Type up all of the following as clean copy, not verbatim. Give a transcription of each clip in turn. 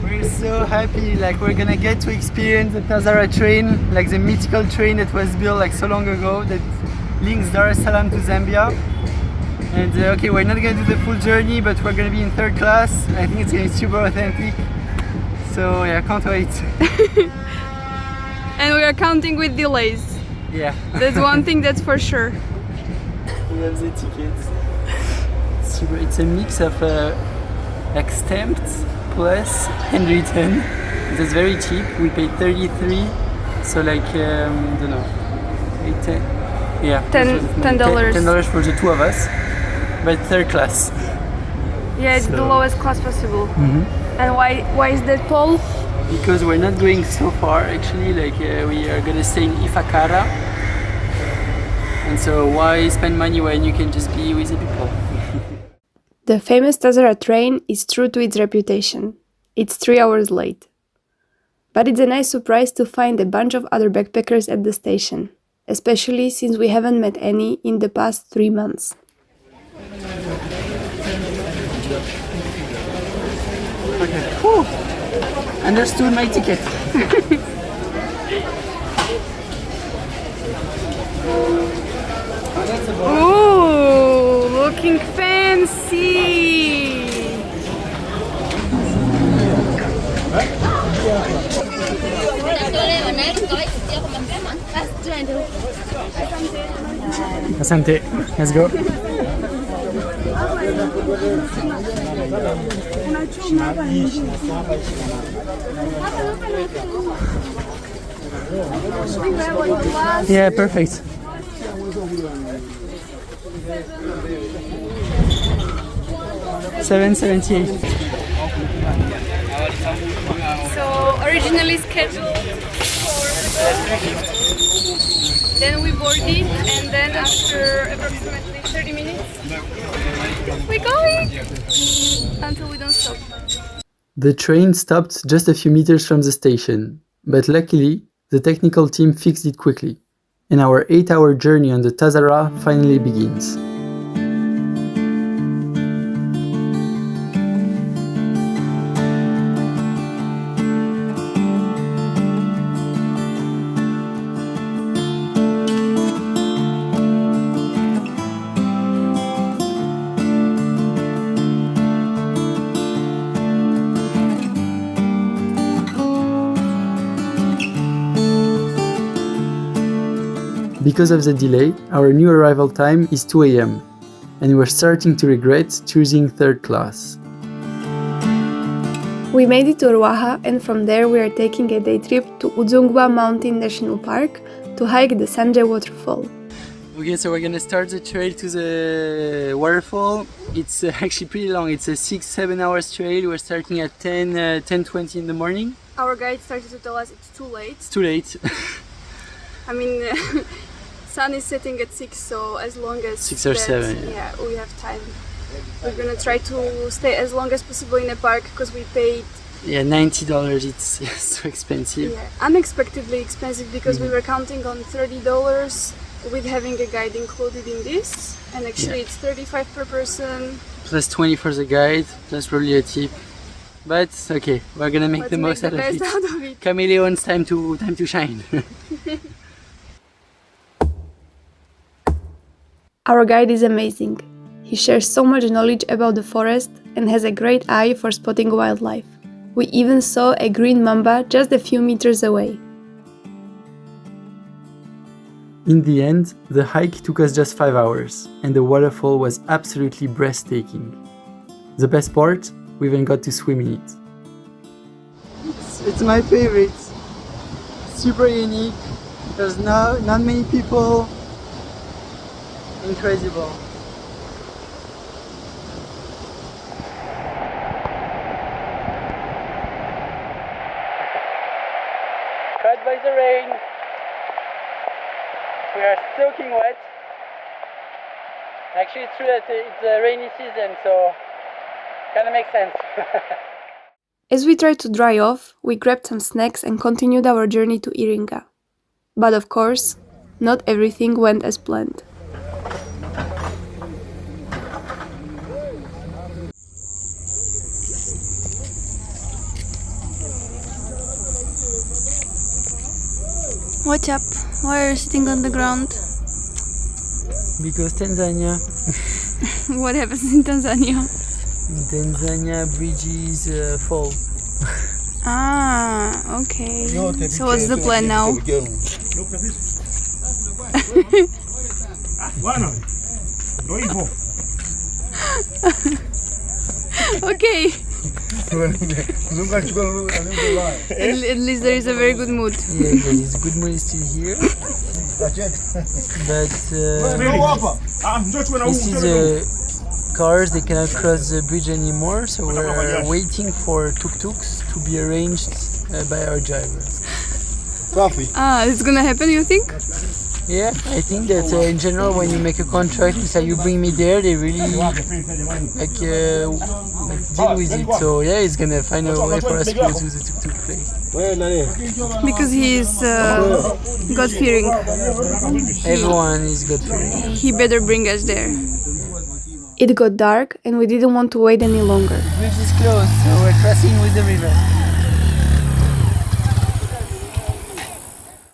We're so happy, like we're gonna get to experience the TAZARA train, like the mythical train that was built like so long ago that links Salaam to Zambia. And okay, we're not gonna do the full journey, but we're gonna be in third class. I think it's gonna be super authentic. So yeah, can't wait. And we are counting with delays. Yeah. That's one thing that's for sure. We have the tickets. It's a mix of like stamped plus handwritten. That's very cheap. We paid 33, so like don't know, $10 for the two of us, but third class. Yeah, it's the lowest class possible. Mm-hmm. And why is that, Paul? Because we're not going so far actually, like we are gonna stay in Ifakara, and so why spend money when you can just be with the people? The famous TAZARA train is true to its reputation. It's 3 hours late. But it's a nice surprise to find a bunch of other backpackers at the station, especially since we haven't met any in the past 3 months. Okay. Whew. Understood my ticket. Ooh, looking fancy! Asante. Let's go. Yeah, perfect. $7.78. So originally scheduled for 4, then we boarded, and then after approximately 30 minutes, we're going until we don't stop. The train stopped just a few meters from the station, but luckily the technical team fixed it quickly, and our 8-hour journey on the TAZARA finally begins. Because of the delay, our new arrival time is 2 a.m. and we're starting to regret choosing third class. We made it to Ruaha, and from there we are taking a day trip to Udzungwa Mountain National Park to hike the Sanje waterfall. Okay, so we're gonna start the trail to the waterfall. It's actually pretty long. It's a 6-7 hours trail. We're starting at 10:20 in the morning. Our guide started to tell us it's too late. It's too late. I mean, sun is setting at 6, so as long as 6 or 7. Yeah, we have time. We're gonna try to stay as long as possible in the park because we paid. Yeah, $90. It's so expensive. Yeah, unexpectedly expensive because we were counting on $30 with having a guide included in this, and actually it's $35 per person. Plus 20 for the guide, plus probably a tip. But okay, we're gonna make the most out of it. Chameleon's time to shine. Our guide is amazing. He shares so much knowledge about the forest and has a great eye for spotting wildlife. We even saw a green mamba just a few meters away. In the end, the hike took us just 5 hours, and the waterfall was absolutely breathtaking. The best part, we even got to swim in it. It's my favorite. Super unique. There's not many people. Incredible. Caught by the rain. We are soaking wet. Actually, it's true that it's a rainy season, so kind of makes sense. As we tried to dry off, we grabbed some snacks and continued our journey to Iringa. But of course, not everything went as planned. What's up? Why are you sitting on the ground? Because Tanzania. What happens in Tanzania? In Tanzania, bridges fall. Ah, okay. So what's the plan now? Okay. At least there is a very good mood. Yeah, there is good mood still here. But this is cars, they cannot cross the bridge anymore, so we're waiting for tuk-tuks to be arranged by our driver. Ah, it's gonna happen, you think? Yeah, I think that in general, when you make a contract, it's like you bring me there, they really deal with it. So yeah, he's gonna find a way for us to go to the tuk-tuk place. Because he is God-fearing. Everyone is God-fearing. He better bring us there. It got dark and we didn't want to wait any longer. The bridge is closed, so we're crossing with the river.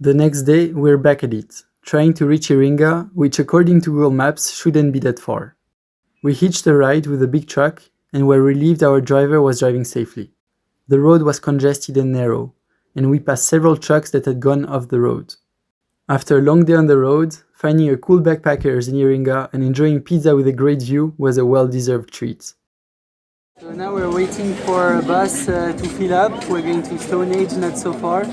The next day, we're back at it, trying to reach Iringa, which according to Google Maps shouldn't be that far. We hitched a ride with a big truck and were relieved our driver was driving safely. The road was congested and narrow, and we passed several trucks that had gone off the road. After a long day on the road, finding a cool backpackers in Iringa and enjoying pizza with a great view was a well-deserved treat. So now we're waiting for a bus to fill up. We're going to Stone Age, not so far.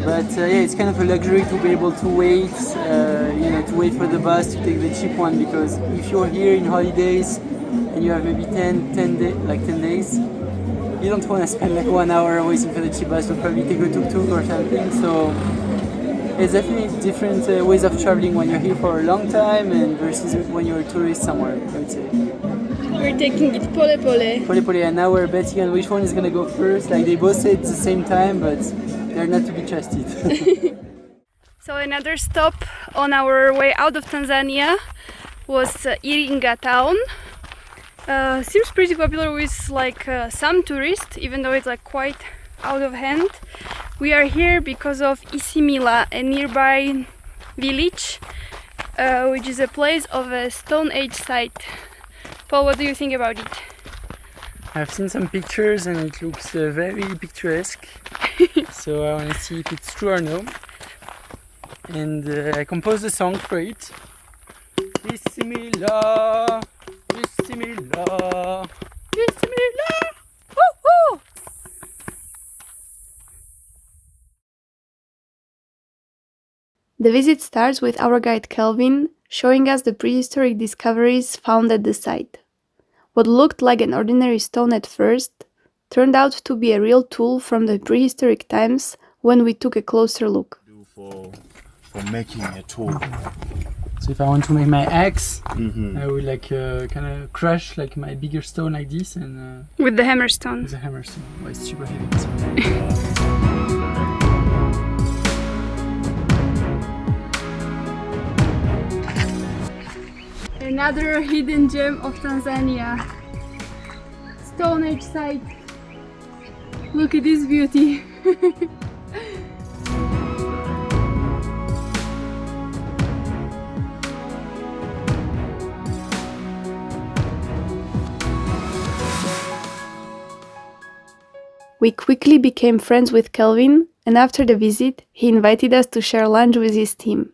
But yeah, it's kind of a luxury to be able to wait, to wait for the bus to take the cheap one, because if you're here in holidays and you have maybe 10 days, you don't want to spend like 1 hour waiting for the cheap bus. You'll probably take a tuk-tuk or something. So it's definitely different ways of traveling when you're here for a long time and versus when you're a tourist somewhere, I would say. We're taking it pole pole. Pole pole, and now we're betting on which one is going to go first. Like they both say it at the same time, but they're not to be trusted. So another stop on our way out of Tanzania was Iringa town. Seems pretty popular with like some tourists, even though it's like quite out of hand. We are here because of Isimila, a nearby village, which is a place of a Stone Age site. Paul, what do you think about it? I've seen some pictures and it looks very picturesque. So I want to see if it's true or no. And I composed a song for it. Isimila, Isimila, Isimila, woo-hoo! The visit starts with our guide Kelvin showing us the prehistoric discoveries found at the site. What looked like an ordinary stone at first turned out to be a real tool from the prehistoric times when we took a closer look. For making a tool. So if I want to make my axe, I will like kind of crush like my bigger stone like this and With the hammer stone. with a hammer stone. Well, it's super heavy. So. Another hidden gem of Tanzania. Stone Age site. Look at this beauty. We quickly became friends with Kelvin, and after the visit, he invited us to share lunch with his team.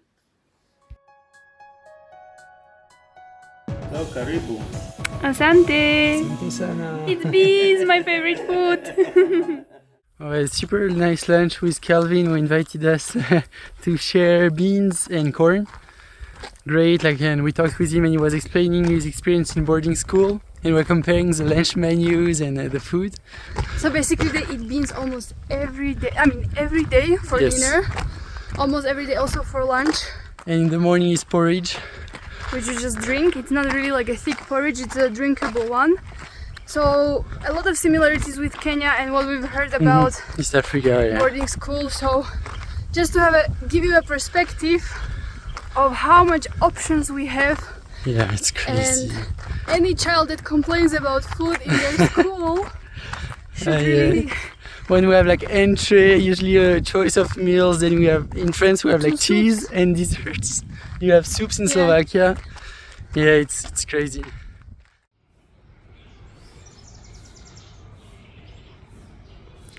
Oh, karibu. Asante! Asante sana. It's bees, my favorite food! Oh, a super nice lunch with Kelvin, who invited us to share beans and corn. Great, and we talked with him and he was explaining his experience in boarding school, and we're comparing the lunch menus and the food. So basically they eat beans almost every day, every day for dinner, almost every day also for lunch. And in the morning is porridge. Which you just drink. It's not really like a thick porridge, it's a drinkable one. So a lot of similarities with Kenya and what we've heard about East Africa, boarding school. So just to give you a perspective of how much options we have. Yeah, it's crazy. And any child that complains about food in their school should really... when we have like entree, usually a choice of meals. Then we have in France we have like cheese and desserts. You have soups in Slovakia. Yeah, it's crazy.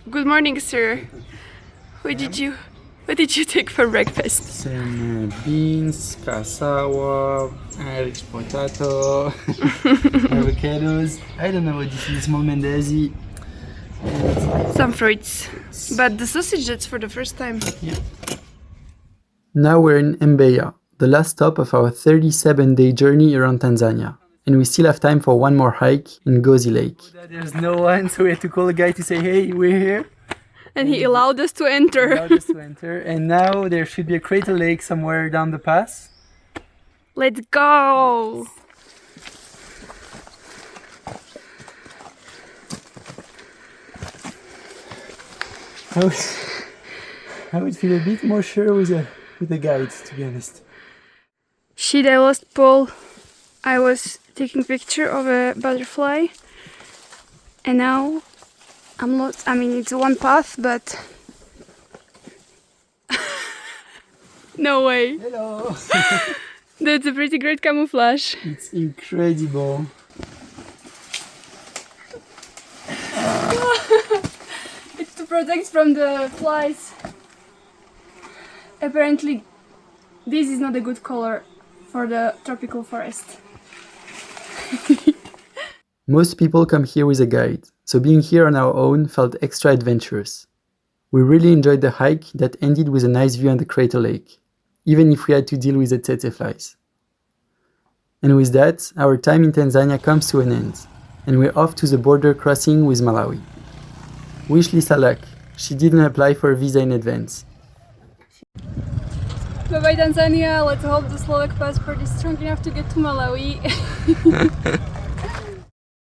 Good morning, sir. What did you take for breakfast? Some beans, cassava, Irish potato, avocados. I don't know what this is, small mandasi. Some fruits. But the sausage, that's for the first time. Yeah. Now we're in Mbeya, the last stop of our 37-day journey around Tanzania. And we still have time for one more hike in Ngozi Lake. There's no one, so we had to call a guy to say, hey, we're here. And he allowed us to enter. And now there should be a crater lake somewhere down the pass. Let's go! I would feel a bit more sure with the guides, to be honest. Shit, I lost Paul. I was taking a picture of a butterfly. And now I'm lost. I mean, it's one path, but... No way. Hello! That's a pretty great camouflage. It's incredible. It's to protect from the flies. Apparently, this is not a good color for the tropical forest. Most people come here with a guide, so being here on our own felt extra adventurous. We really enjoyed the hike that ended with a nice view on the crater lake, even if we had to deal with the tsetse flies. And with that, our time in Tanzania comes to an end, and we're off to the border crossing with Malawi. Wish Lisa luck. She didn't apply for a visa in advance. Bye bye Tanzania, let's hope the Slovak passport is strong enough to get to Malawi.